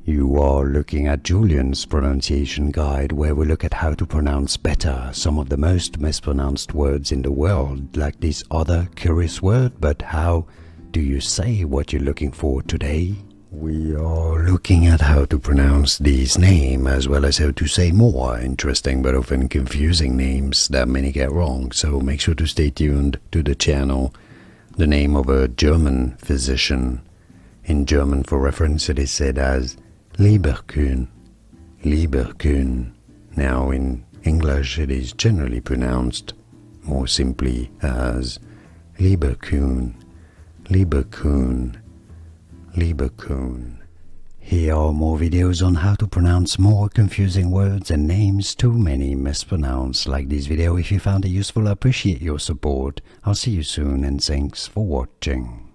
You are looking at Julian's pronunciation guide, where we look at how to pronounce better some of the most mispronounced words in the world, like this other curious word. But how do you say what you're looking for today? We are looking at how to pronounce these names, as well as how to say more interesting but often confusing names that many get wrong, so make sure to stay tuned to the channel. The name of a German physician. In German, for reference, it is said as Lieberkühn. Lieberkühn. Now in English it is generally pronounced more simply as Lieberkühn. Lieberkühn. Lieberkühn. Here are more videos on how to pronounce more confusing words and names too many mispronounced. Like this video if you found it useful. I appreciate your support. I'll see you soon and thanks for watching.